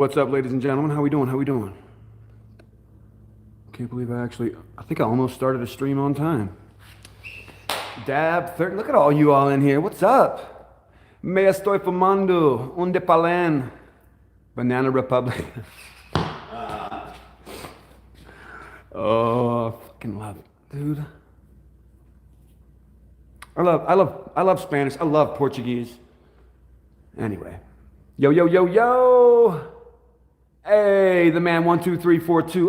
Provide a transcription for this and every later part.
What's up, ladies and gentlemen? How we doing? How we doing? Can't believe I think I almost started a stream on time. Dab 30, look at all you all in here. What's up? Me estoy fumando un de palen. Banana Republic. Oh, I fucking love it, dude. I love Spanish. I love Portuguese. Anyway. Yo, yo, yo, yo. Hey, the man 123420.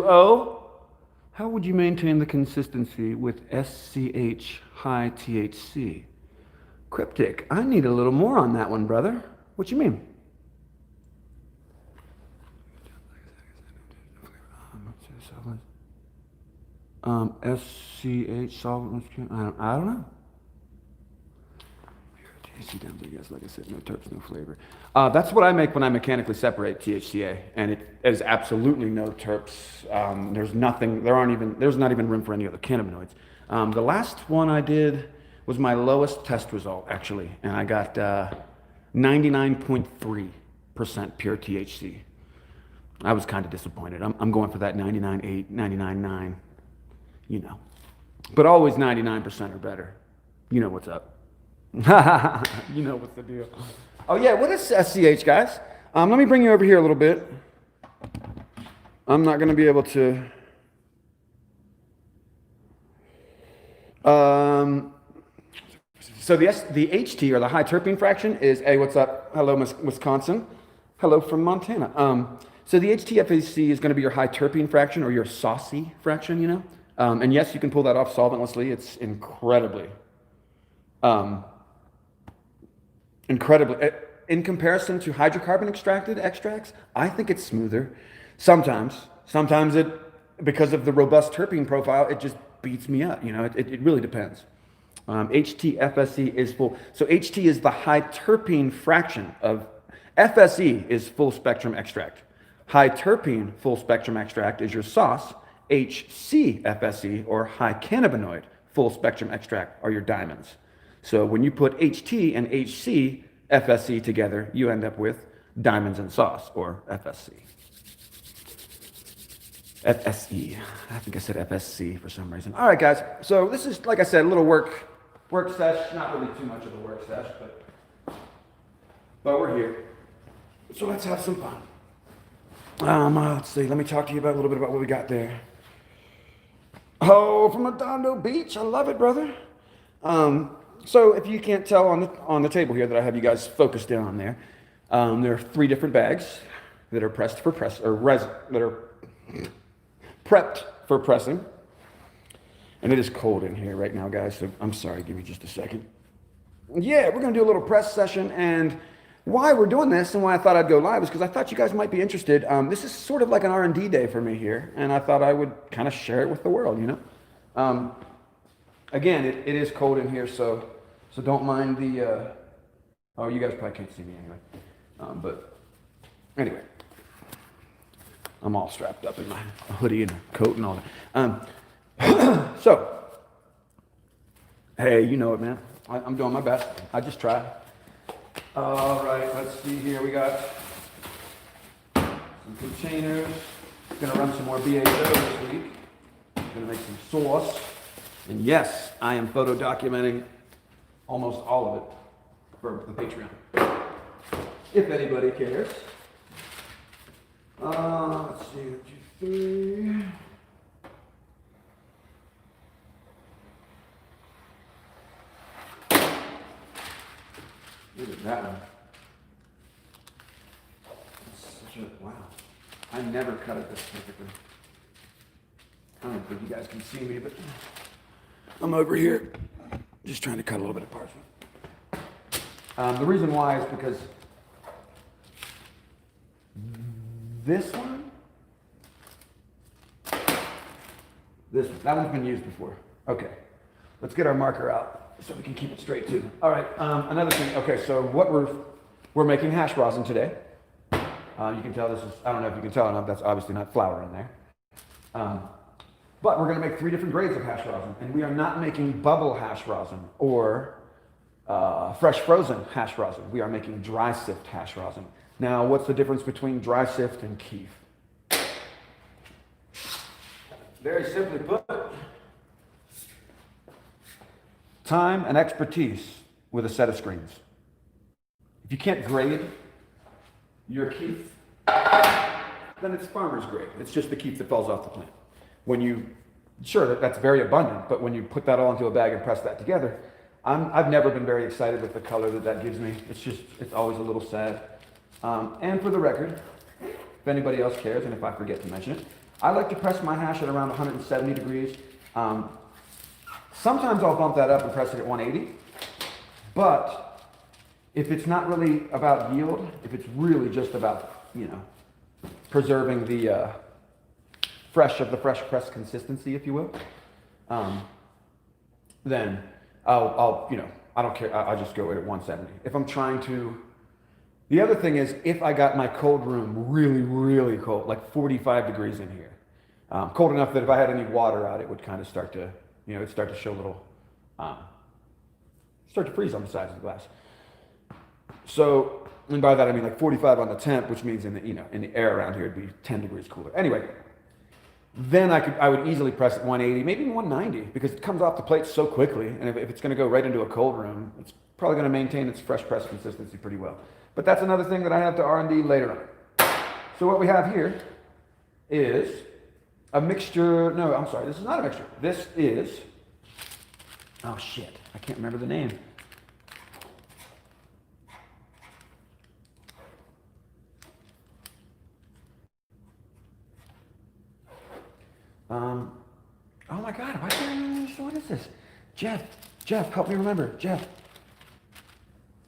How would you maintain the consistency with SCH high THC? Cryptic. I need a little more on that one, brother. What you mean? SCH solvent. I don't know. THC down there, yes, like I said, no terps, no flavor. That's what I make when I mechanically separate THCA, and it is absolutely no terps. There's nothing. There's not even room for any other cannabinoids. The last one I did was my lowest test result, actually, and I got 99.3% pure THC. I was kind of disappointed. I'm going for that 99.8, 99.9, you know, but always 99% or better. You know what's up. You know what's the deal. Oh yeah, what is SCH, guys? Let me bring you over here a little bit. I'm not going to be able to. So the HT, or the high terpene fraction, is a what's up? Hello, Wisconsin. Hello from Montana. So the HTFAC is going to be your high terpene fraction, or your saucy fraction, you know. And yes, you can pull that off solventlessly. It's incredibly. In comparison to hydrocarbon extracted extracts, I think it's smoother. Sometimes it, because of the robust terpene profile, it just beats me up. You know, it really depends. HTFSE is full. So HT is the high terpene fraction of FSE is full spectrum extract. High terpene full spectrum extract is your sauce. HCFSE, or high cannabinoid full spectrum extract, are your diamonds. So when you put HT and HC FSC together, you end up with diamonds and sauce, or FSC. FSE. I think I said FSC for some reason. All right, guys. So this is, like I said, a little work sesh. Not really too much of a work sesh, but we're here. So let's have some fun. Let's see. Let me talk to you about a little bit about what we got there. Oh, from Redondo Beach. I love it, brother. So if you can't tell on the table here that I have you guys focused in on there, there are 3 different bags that are pressed for press, or that are prepped for pressing. And it is cold in here right now, guys, so I'm sorry, give me just a second. Yeah, we're gonna do a little press session, and why we're doing this and why I thought I'd go live is because I thought you guys might be interested. This is sort of like an R&D day for me here, and I thought I would kind of share it with the world, you know? Again, it is cold in here, so don't mind the, oh, you guys probably can't see me anyway. But anyway, I'm all strapped up in my hoodie and coat and all that. So, hey, you know it, man. I'm doing my best. I just try. All right, let's see here. We got some containers. Gonna run some more BHO this week. Gonna make some sauce. And yes, I am photo documenting almost all of it for the Patreon, if anybody cares. Let's see, 1, 2, 3. Look at that one. That's such a, wow. I never cut it this perfectly. I don't think you guys can see me, but I'm over here just trying to cut a little bit of parchment. The reason why is because this one, that one's been used before. Okay, let's get our marker out so we can keep it straight too. All right, another thing. Okay, so what we're making hash rosin today. You can tell this is, I don't know if you can tell enough, that's obviously not flour in there. But we're going to make 3 different grades of hash rosin, and we are not making bubble hash rosin or fresh frozen hash rosin. We are making dry sift hash rosin. Now, what's the difference between dry sift and keef? Very simply put, time and expertise with a set of screens. If you can't grade your keef, then it's farmer's grade. It's just the keef that falls off the plant. When you, sure, that's very abundant, but when you put that all into a bag and press that together, I've never been very excited with the color that gives me. It's always a little sad. And for the record, if anybody else cares, and if I forget to mention it, I like to press my hash at around 170 degrees. Sometimes I'll bump that up and press it at 180, but if it's not really about yield, if it's really just about, preserving the fresh press consistency, if you will, then I'll I don't care. I'll just go at 170. If I'm trying to, the other thing is if I got my cold room really, really cold, like 45 degrees in here, cold enough that if I had any water out, it would kind of start to, it'd start to show a little, start to freeze on the sides of the glass. So, and by that I mean like 45 on the temp, which means in the, in the air around here it'd be 10 degrees cooler. Anyway, then I would easily press at 180, maybe 190, because it comes off the plate so quickly, and if it's going to go right into a cold room, it's probably going to maintain its fresh press consistency pretty well. But that's another thing that I have to R&D later on. So what we have here is a mixture. No, I'm sorry, this is not a mixture. This is, oh shit, I can't remember the name. Oh my God, why can't I remember this? What is this? Jeff, help me remember. Jeff,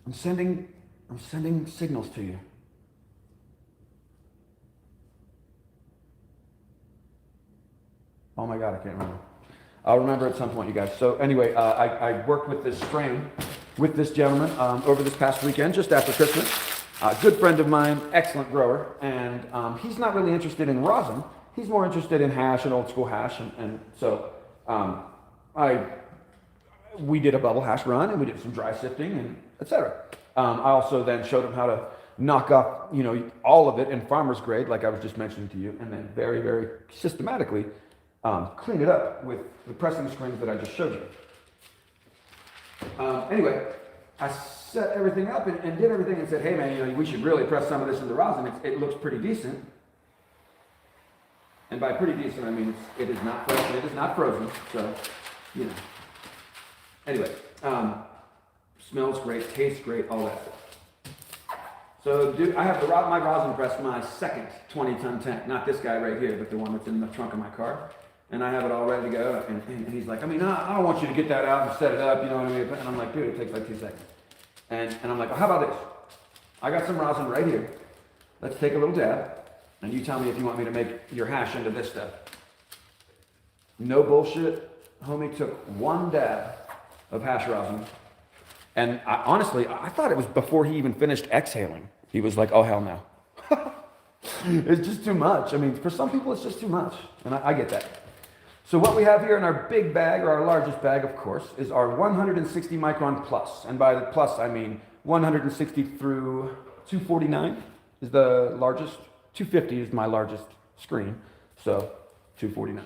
I'm sending signals to you. Oh my God, I can't remember. I'll remember at some point, you guys. So anyway, I worked with this strain with this gentleman over this past weekend, just after Christmas. Good friend of mine, excellent grower, and he's not really interested in rosin. He's more interested in hash and old school hash, and so we did a bubble hash run, and we did some dry sifting, and etc. I also then showed him how to knock off, all of it in farmer's grade, like I was just mentioning to you, and then very, very systematically clean it up with the pressing screens that I just showed you. Anyway, I set everything up and did everything and said, hey man, we should really press some of this into rosin. It looks pretty decent. And by pretty decent, I mean it is not fresh, it is not frozen, so, Anyway, smells great, tastes great, all that. So, I have my rosin press, my second 20-ton tank, not this guy right here, but the one that's in the trunk of my car. And I have it all ready to go, and he's like, I don't want you to get that out and set it up, you know what I mean? And I'm like, dude, it takes like 2 seconds. And I'm like, well, how about this? I got some rosin right here. Let's take a little dab. And you tell me if you want me to make your hash into this stuff. No bullshit. Homie took 1 dab of hash rosin. And honestly, I thought it was before he even finished exhaling. He was like, oh, hell no. It's just too much. I mean, for some people, it's just too much. And I get that. So what we have here in our big bag, or our largest bag, of course, is our 160 micron plus. And by the plus, I mean 160 through 249 is the largest. 250 is my largest screen, so 249.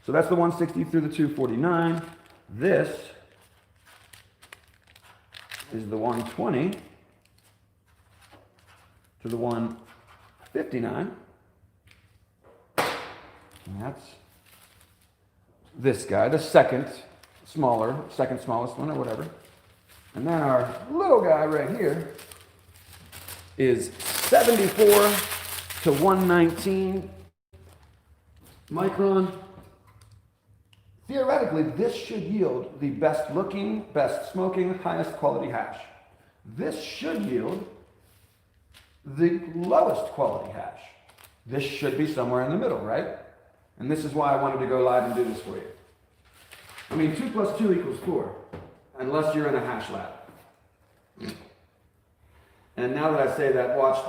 So that's the 160 through the 249. This is the 120 to the 159. And that's this guy, the second smallest one or whatever. And then our little guy right here is 74 to 119 micron. Theoretically, this should yield the best looking, best smoking, highest quality hash. This should yield the lowest quality hash. This should be somewhere in the middle, right? And this is why I wanted to go live and do this for you. I mean, 2 plus 2 equals 4, unless you're in a hash lab. And now that I say that, watch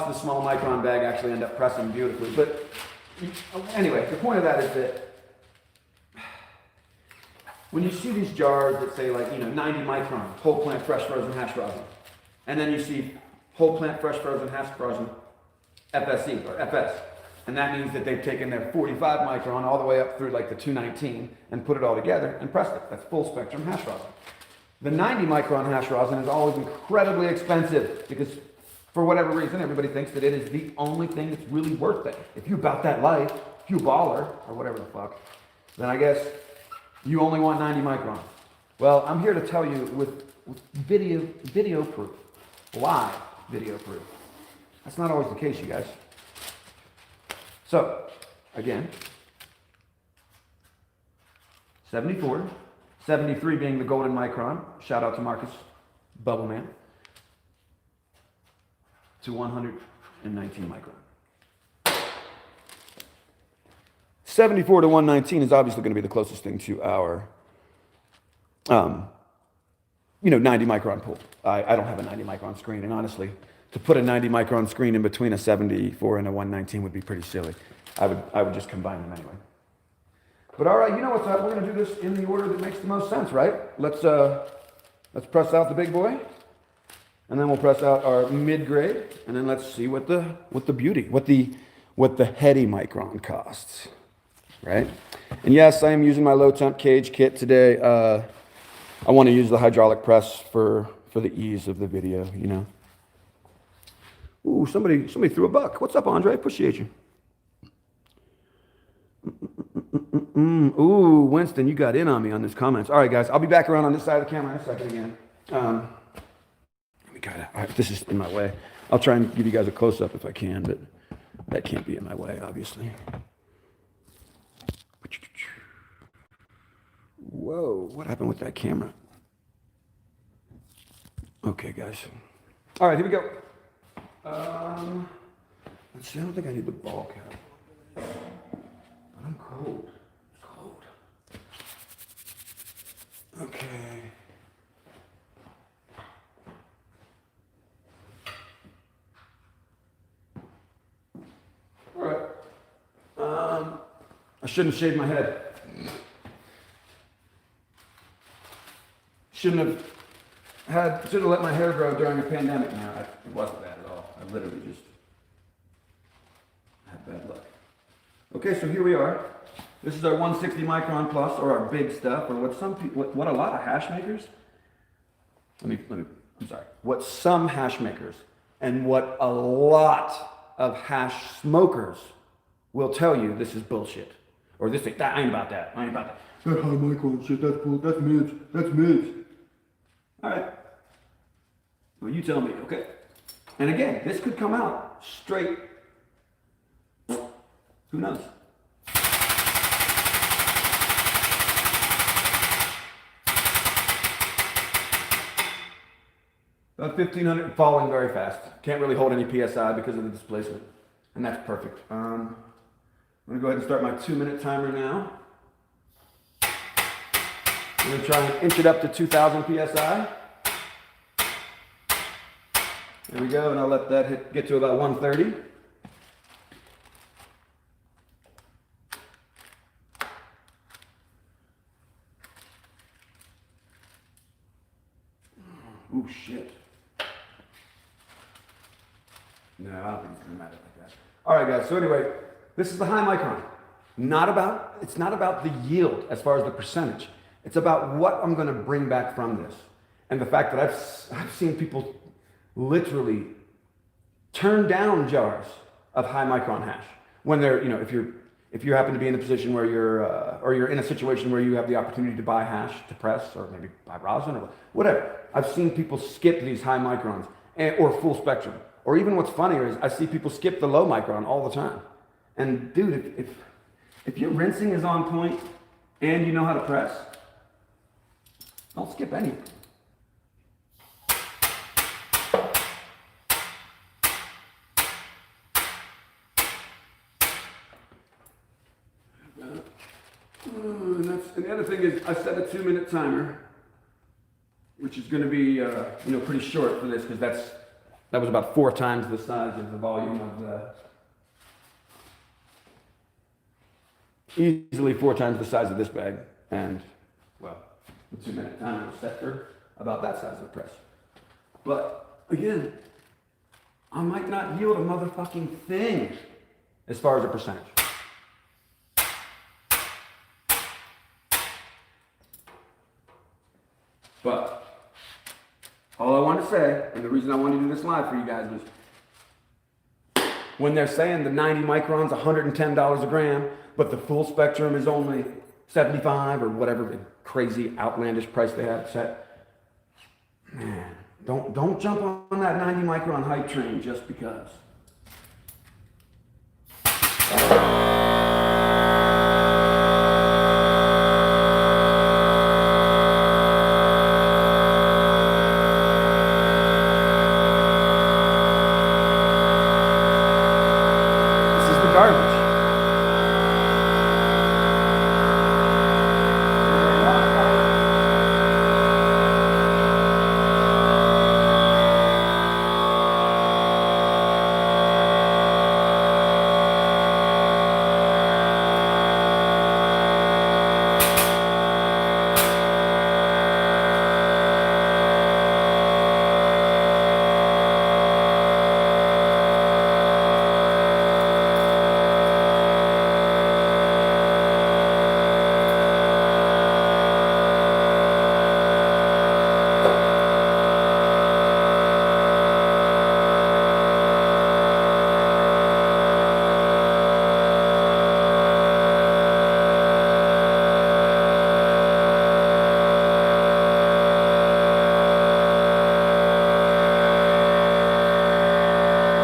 the small micron bag actually end up pressing beautifully. But anyway, the point of that is that when you see these jars that say 90 micron, whole plant fresh frozen hash rosin, And then you see whole plant fresh frozen hash rosin, FSE or FS. And that means that they've taken their 45 micron all the way up through like the 219 and put it all together and pressed it. That's full spectrum hash rosin. The 90 micron hash rosin is always incredibly expensive because for whatever reason, everybody thinks that it is the only thing that's really worth it. If you're about that life, if you're a baller or whatever the fuck, then I guess you only want 90 micron. Well, I'm here to tell you with video proof, live video proof. That's not always the case, you guys. So, again, 74, 73 being the golden micron. Shout out to Marcus, Bubble Man. To 119 micron. 74 to 119 is obviously going to be the closest thing to our, 90 micron pool. I don't have a 90 micron screen, and honestly, to put a 90 micron screen in between a 74 and a 119 would be pretty silly. I would just combine them anyway. But all right, you know what's up. We're going to do this in the order that makes the most sense, right? Let's press out the big boy. And then we'll press out our mid-grade, and then let's see what the heady micron costs, right? And yes, I am using my low temp cage kit today. I want to use the hydraulic press for the ease of the video, you know. Ooh, somebody threw a buck. What's up, Andre? Appreciate you. Ooh, Winston, you got in on me on this comments. All right, guys, I'll be back around on this side of the camera in a second again. This is in my way. I'll try and give you guys a close-up if I can, but that can't be in my way, obviously. Whoa, what happened with that camera? Okay, guys. All right, here we go. Let's see, I don't think I need the ball cap. But I'm cold. It's cold. Okay. All right. I shouldn't have shaved my head. Shouldn't have let my hair grow during a pandemic. No, it wasn't bad at all. I literally just had bad luck. Okay, so here we are. This is our 160 micron plus, or our big stuff, or what a lot of hash makers. What some hash makers and what a lot of hash smokers will tell you this is bullshit. Or this thing, I ain't about that. That high micron shit, that's bull, that's mids. All right. Well, you tell me, okay? And again, this could come out straight. Who knows? About 1,500, falling very fast. Can't really hold any PSI because of the displacement. And that's perfect. I'm gonna go ahead and start my 2-minute timer now. I'm going to try and inch it up to 2,000 PSI. There we go, and I'll let that get to about 130. Ooh, shit. No, I don't think it's going to matter like that. All right, guys, so anyway, this is the high micron. It's not about the yield as far as the percentage. It's about what I'm going to bring back from this. And the fact that I've seen people literally turn down jars of high micron hash when they're, if you happen to be in a position where you're in a situation where you have the opportunity to buy hash to press, or maybe buy rosin or whatever. I've seen people skip these high microns or full spectrum. Or even what's funnier is I see people skip the low micron all the time. And dude, if your rinsing is on point and you know how to press, don't skip anything. And the other thing is I set a 2-minute timer, which is going to be pretty short for this because that was about 4 times the size of the volume of the, easily 4 times the size of this bag. And well, the 2-minute timer was set for about that size of the press. But again, I might not yield a motherfucking thing as far as a percentage. But all I want to say, and the reason I wanted to do this live for you guys was when they're saying the 90 microns, $110 a gram, but the full spectrum is only 75 or whatever the crazy outlandish price they have set. Man, don't jump on that 90 micron hype train just because.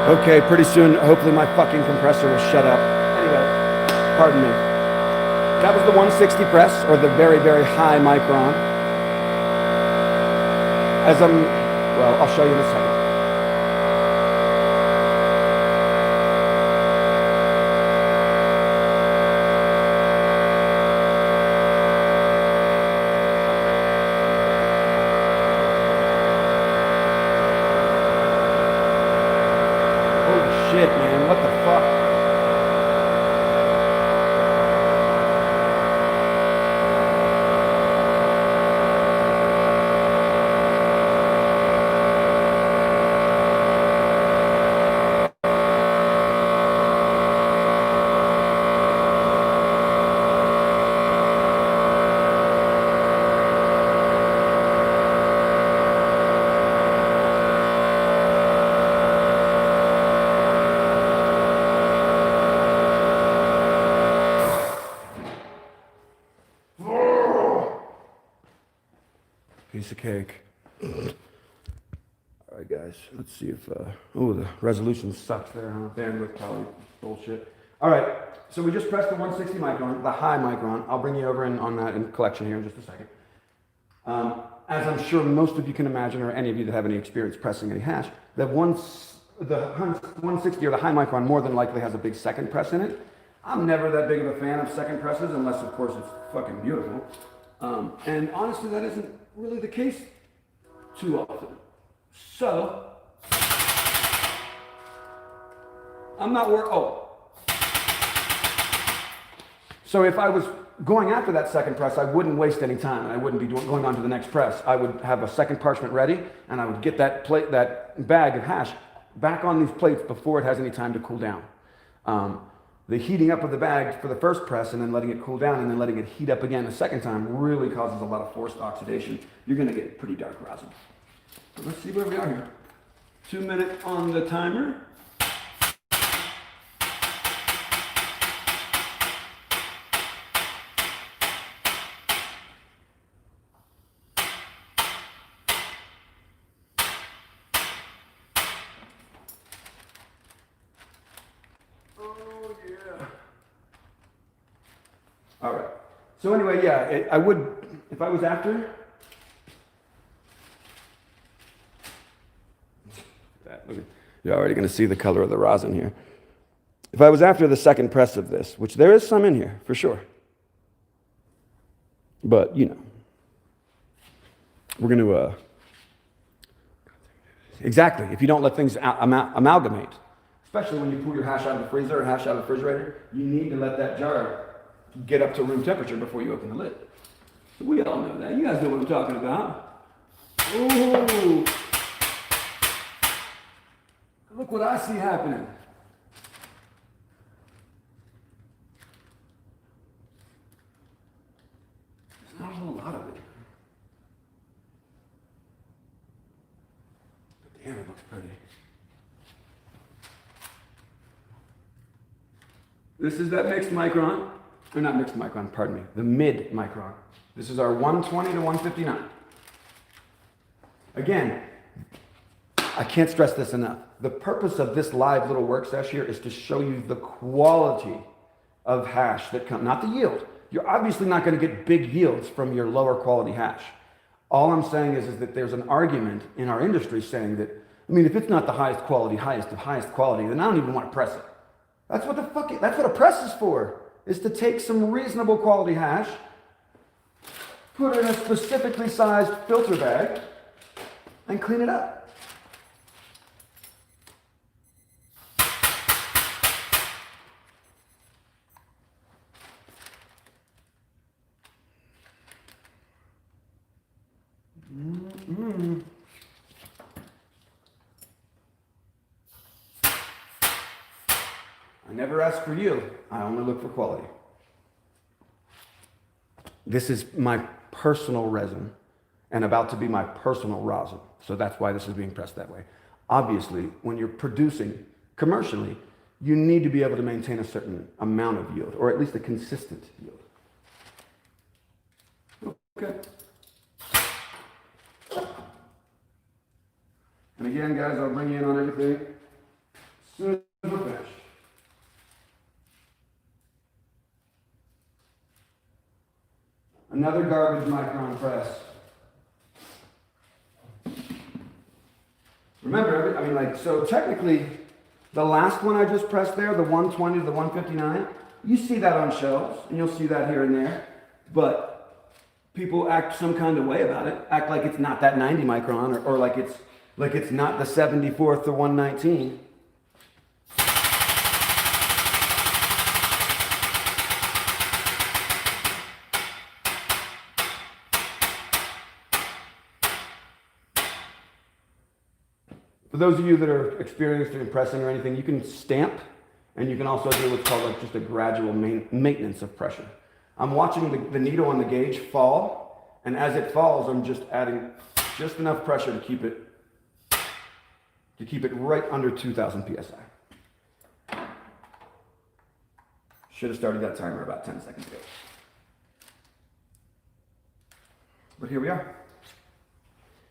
Okay, pretty soon, hopefully my fucking compressor will shut up. Anyway, pardon me. That was the 160 press, or the very, very high micron. Well, I'll show you in a second. Shit, man, what the fuck? Piece of cake. All right, guys. Let's see if. Oh, the resolution sucks there, huh? Bandwidth probably bullshit. All right. So we just pressed the 160 micron, the high micron. I'll bring you over on that in collection here in just a second. As I'm sure most of you can imagine, or any of you that have any experience pressing any hash, the 160 or the high micron more than likely has a big second press in it. I'm never that big of a fan of second presses, unless of course it's fucking beautiful. And honestly, that isn't really the case too often. So, I'm not worried. So if I was going after that second press, I wouldn't waste any time. I wouldn't be going on to the next press. I would have a second parchment ready, and I would get that plate, that bag of hash back on these plates before it has any time to cool down. The heating up of the bag for the first press and then letting it cool down and then letting it heat up again the second time really causes a lot of forced oxidation. You're going to get pretty dark rosin. But let's see where we are here. 2 minutes on the timer. All right. So anyway, yeah, I would, if I was after that, you're already going to see the color of the rosin here. If I was after the second press of this, which there is some in here for sure, but you know, we're going to exactly. If you don't let things amalgamate, especially when you pull your hash out of the freezer or hash out of the refrigerator, you need to let that jar get up to room temperature before you open the lid. We all know that. You guys know what I'm talking about. Ooh. Look what I see happening. There's not a whole lot of it. But damn, it looks pretty. This is that mixed micron, or not mixed micron, pardon me, the mid micron. This is our 120 to 159. Again, I can't stress this enough. The purpose of this live little work session here is to show you the quality of hash that comes, not the yield. You're obviously not going to get big yields from your lower quality hash. All I'm saying is that there's an argument in our industry saying that, I mean, if it's not the highest quality, highest of highest quality, then I don't even want to press it. That's what that's what a press is for, is to take some reasonable quality hash, put it in a specifically sized filter bag, and clean it up. I never ask for yield. I only look for quality. This is my personal resin and about to be my personal rosin. So that's why this is being pressed that way. Obviously, when you're producing commercially, you need to be able to maintain a certain amount of yield, or at least a consistent yield. Okay. And again, guys, I'll bring you in on everything as soon as we're finished. Another garbage micron press. Remember, so technically, the last one I just pressed there, the 120 to the 159, you see that on shelves, and you'll see that here and there, but people act some kind of way about it, act like it's not that 90 micron, or like it's not the 74th to 119. For those of you that are experienced in pressing or anything, you can stamp, and you can also do what's called just a gradual maintenance of pressure. I'm watching the needle on the gauge fall, and as it falls, I'm just adding just enough pressure to keep it right under 2,000 psi. Should have started that timer about 10 seconds ago. But here we are.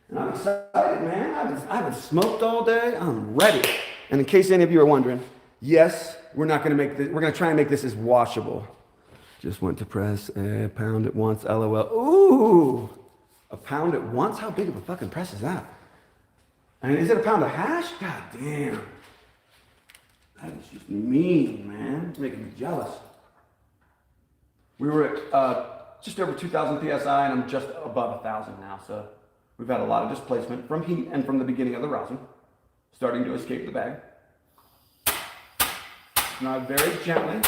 And I'm excited, man. I haven't smoked all day. I'm ready. And in case any of you are wondering, yes, we're going to try and make this as washable. Just went to press a pound at once, LOL. Ooh, a pound at once? How big of a fucking press is that? I mean, is it a pound of hash? God damn. That is just mean, man. It's making me jealous. We were at just over 2,000 psi, and I'm just above 1,000 now, so we've had a lot of displacement from heat and from the beginning of the rosin, starting to escape the bag. Now very gently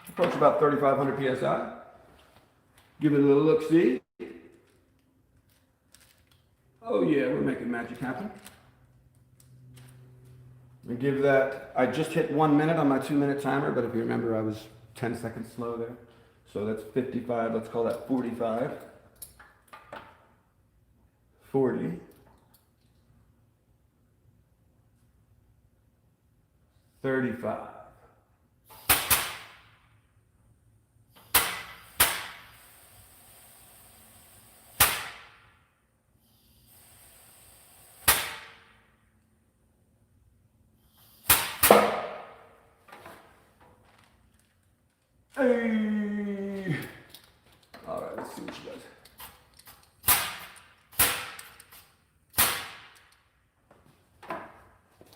approach about 3,500 psi. Give it a little look-see. Oh yeah, we're making magic happen. And give that, I just hit 1 minute on my 2-minute timer, but if you remember, I was 10 seconds slow there. So that's 55, let's call that 45. 40. 35. Hey! All right, let's see what she does.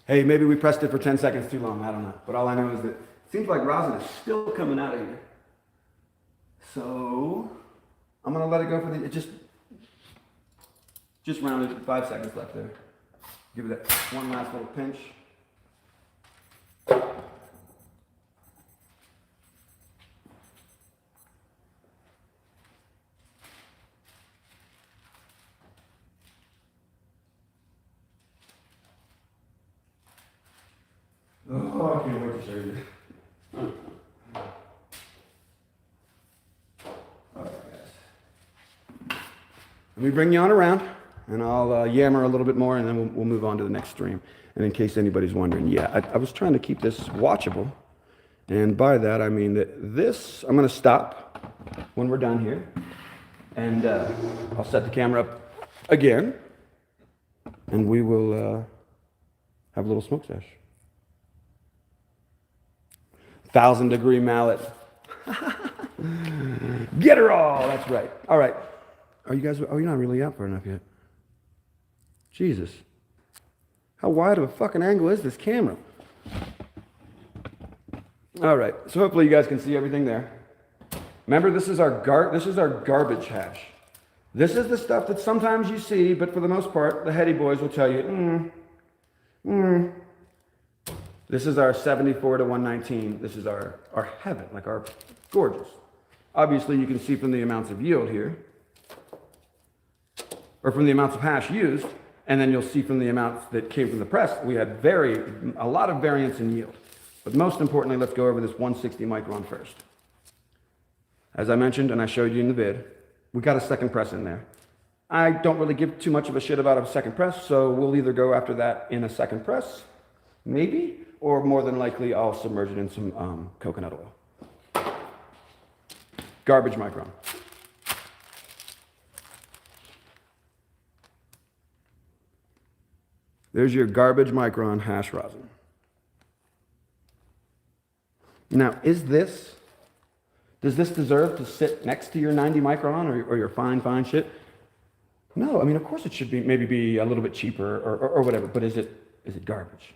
Hey, maybe we pressed it for 10 seconds too long, I don't know. But all I know is that it seems like rosin is still coming out of here. So, I'm gonna let it go for the, just rounded 5 seconds left there. Give it that one last little pinch. Oh, I can't wait to show you. All right, guys. Let me bring you on around, and I'll yammer a little bit more, and then we'll move on to the next stream. And in case anybody's wondering, yeah, I was trying to keep this watchable. And by that, I mean that this, I'm going to stop when we're done here. And I'll set the camera up again. And we will have a little smoke sesh. 1,000-degree mallet. Get her all! That's right. All right. Are you guys, you're not really out far enough yet. Jesus. How wide of a fucking angle is this camera? All right, so hopefully you guys can see everything there. Remember, this is our garbage hash. This is the stuff that sometimes you see, but for the most part, the heady boys will tell you, This is our 74 to 119. This is our heaven, like our gorgeous. Obviously, you can see from the amounts of yield here, or from the amounts of hash used, and then you'll see from the amounts that came from the press, we had a lot of variance in yield. But most importantly, let's go over this 160 micron first. As I mentioned, and I showed you in the vid, we got a second press in there. I don't really give too much of a shit about a second press, so we'll either go after that in a second press, maybe, or more than likely I'll submerge it in some coconut oil. Garbage micron. There's your garbage micron hash rosin. Now, does this deserve to sit next to your 90 micron or your fine shit? No, I mean, of course it should maybe be a little bit cheaper or whatever, but is it garbage?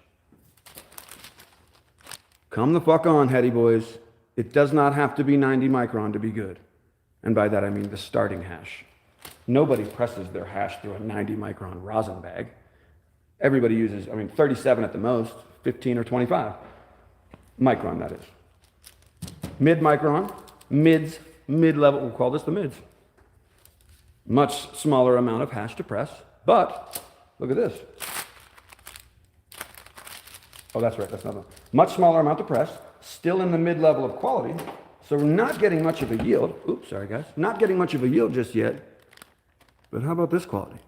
Come the fuck on, heady boys. It does not have to be 90 micron to be good. And by that I mean the starting hash. Nobody presses their hash through a 90 micron rosin bag. Everybody uses, 37 at the most, 15 or 25 micron, that is. Mid-micron, mids, mid-level, we'll call this the mids. Much smaller amount of hash to press, but look at this. Oh, that's right, that's not enough. Much smaller amount to press, still in the mid-level of quality, so we're not getting much of a yield. Oops, sorry guys. Not getting much of a yield just yet, but how about this quality?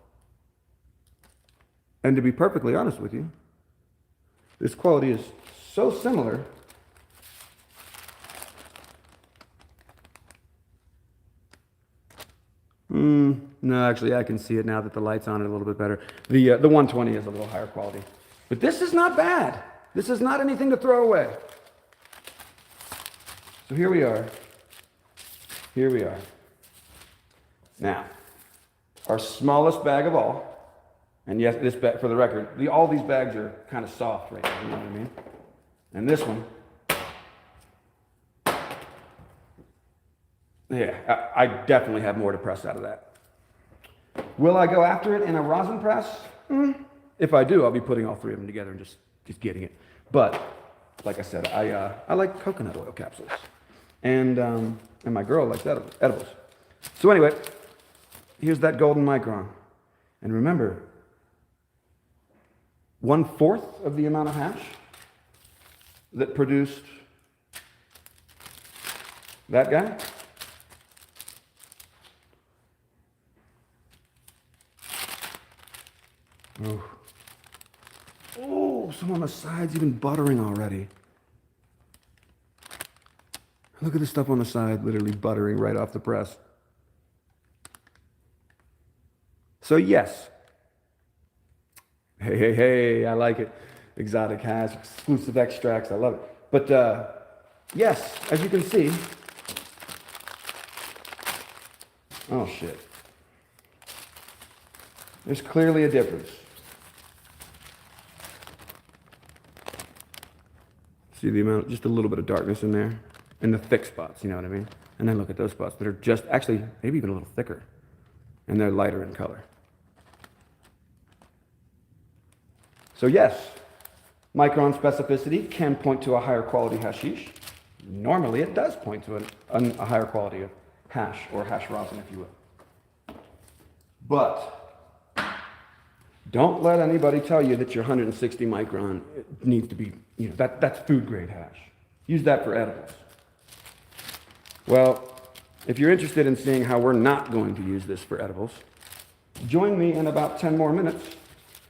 And to be perfectly honest with you, this quality is so similar. No, actually, I can see it now that the light's on it a little bit better. The 120 is a little higher quality. But this is not bad. This is not anything to throw away. So here we are. Here we are. Now, our smallest bag of all, and yes, this bag, for the record, all these bags are kind of soft right now, you know what I mean? And this one, yeah, I definitely have more to press out of that. Will I go after it in a rosin press? If I do, I'll be putting all three of them together and just getting it. But, like I said, I like coconut oil capsules. And my girl likes edibles. So anyway, here's that golden micron. And remember, 1/4 of the amount of hash that produced that guy. Oh, some on the sides even buttering already. Look at the stuff on the side, literally buttering right off the press. So yes. Hey, I like it. Exotic hash, exclusive extracts, I love it. But yes, as you can see, oh shit. There's clearly a difference. See the amount, just a little bit of darkness in there, in the thick spots, you know what I mean? And then look at those spots that are just, actually, maybe even a little thicker, and they're lighter in color. So yes, micron specificity can point to a higher quality hashish. Normally it does point to a higher quality of hash or hash rosin, if you will. But Don't let anybody tell you that your 160 micron needs to be, that's food grade hash. Use that for edibles. Well, if you're interested in seeing how we're not going to use this for edibles, join me in about 10 more minutes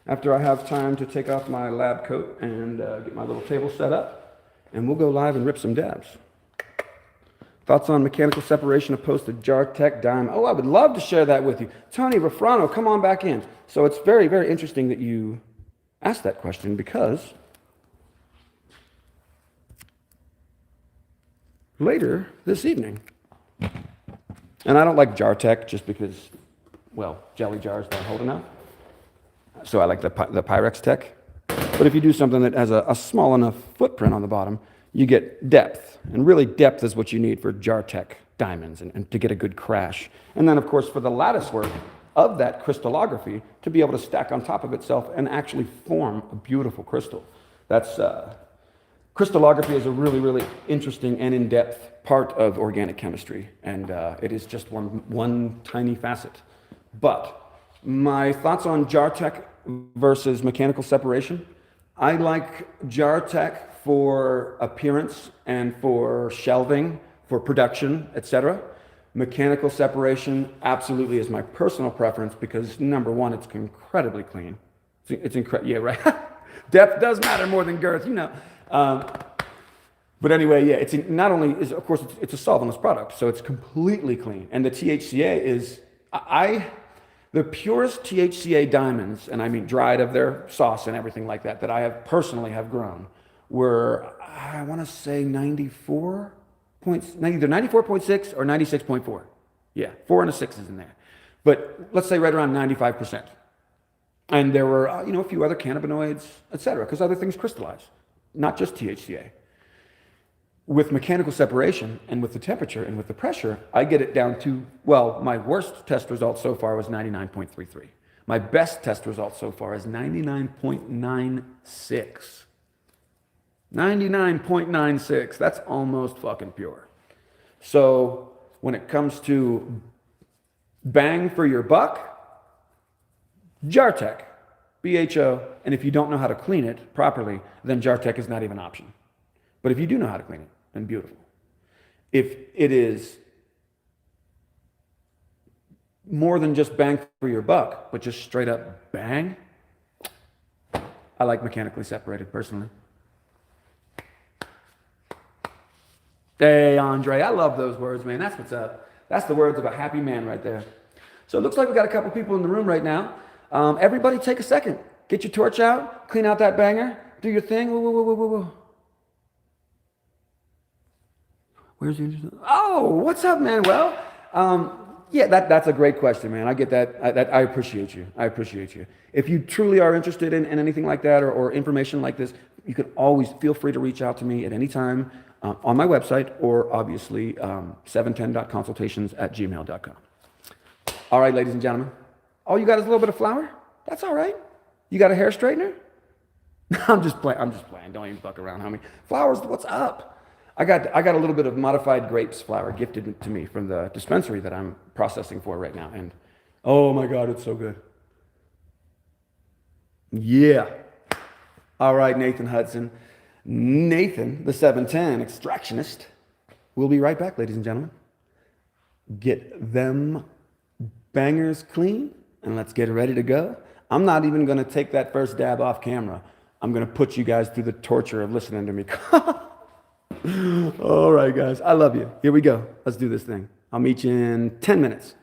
after I have time to take off my lab coat and get my little table set up, and we'll go live and rip some dabs. Thoughts on mechanical separation opposed to Jartec Dime? Oh, I would love to share that with you. Tony Rafrano, come on back in. So it's very, very interesting that you asked that question, because later this evening, and I don't like Jartec just because, well, jelly jars don't hold enough. So I like the Pyrex Tech. But if you do something that has a small enough footprint on the bottom, you get depth. And really, depth is what you need for Jartec diamonds and to get a good crash. And then, of course, for the lattice work of that crystallography, to be able to stack on top of itself and actually form a beautiful crystal. That's crystallography is a really, really interesting and in-depth part of organic chemistry. And it is just one tiny facet. But my thoughts on Jartec versus mechanical separation: I like Jartec for appearance and for shelving, for production, etc. Mechanical separation absolutely is my personal preference because, number one, it's incredibly clean. It's incredible. Yeah, right. Depth does matter more than girth, But anyway, yeah, it's not only is, of course, it's a solventless product, so it's completely clean. And the THCA is, the purest THCA diamonds, and I mean dried of their sauce and everything like that, that I have personally have grown, were, I want to say either 94.6 or 96.4. Yeah, 4 and a 6 is in there. But let's say right around 95%. And there were, a few other cannabinoids, etc., because other things crystallize, not just THCA. With mechanical separation and with the temperature and with the pressure, I get it down to, well, my worst test result so far was 99.33. My best test result so far is 99.96. 99.96. That's almost fucking pure. So when it comes to bang for your buck, Jartec, BHO, and if you don't know how to clean it properly, then Jartec is not even an option. But if you do know how to clean it, then beautiful. If it is more than just bang for your buck, but just straight up bang, I like mechanically separated personally. Hey, Andre, I love those words, man. That's what's up. That's the words of a happy man right there. So it looks like we got a couple people in the room right now. Everybody take a second. Get your torch out, clean out that banger, do your thing. Whoa. Where's your... Oh, what's up, man? Well, yeah, that's a great question, man. I get that. I appreciate you. If you truly are interested in anything like that or information like this, you can always feel free to reach out to me at any time on my website or obviously 710.consultations@gmail.com. All right, ladies and gentlemen. All you got is a little bit of flour? That's all right. You got a hair straightener? I'm just playing. Don't even fuck around, homie. Flowers, what's up? I got a little bit of modified grapes flour gifted to me from the dispensary that I'm processing for right now. And oh my God, it's so good. Yeah. All right, Nathan Hudson. Nathan, the 710 extractionist. We'll be right back, ladies and gentlemen. Get them bangers clean and let's get ready to go. I'm not even going to take that first dab off camera. I'm going to put you guys through the torture of listening to me. All right, guys. I love you. Here we go. Let's do this thing. I'll meet you in 10 minutes.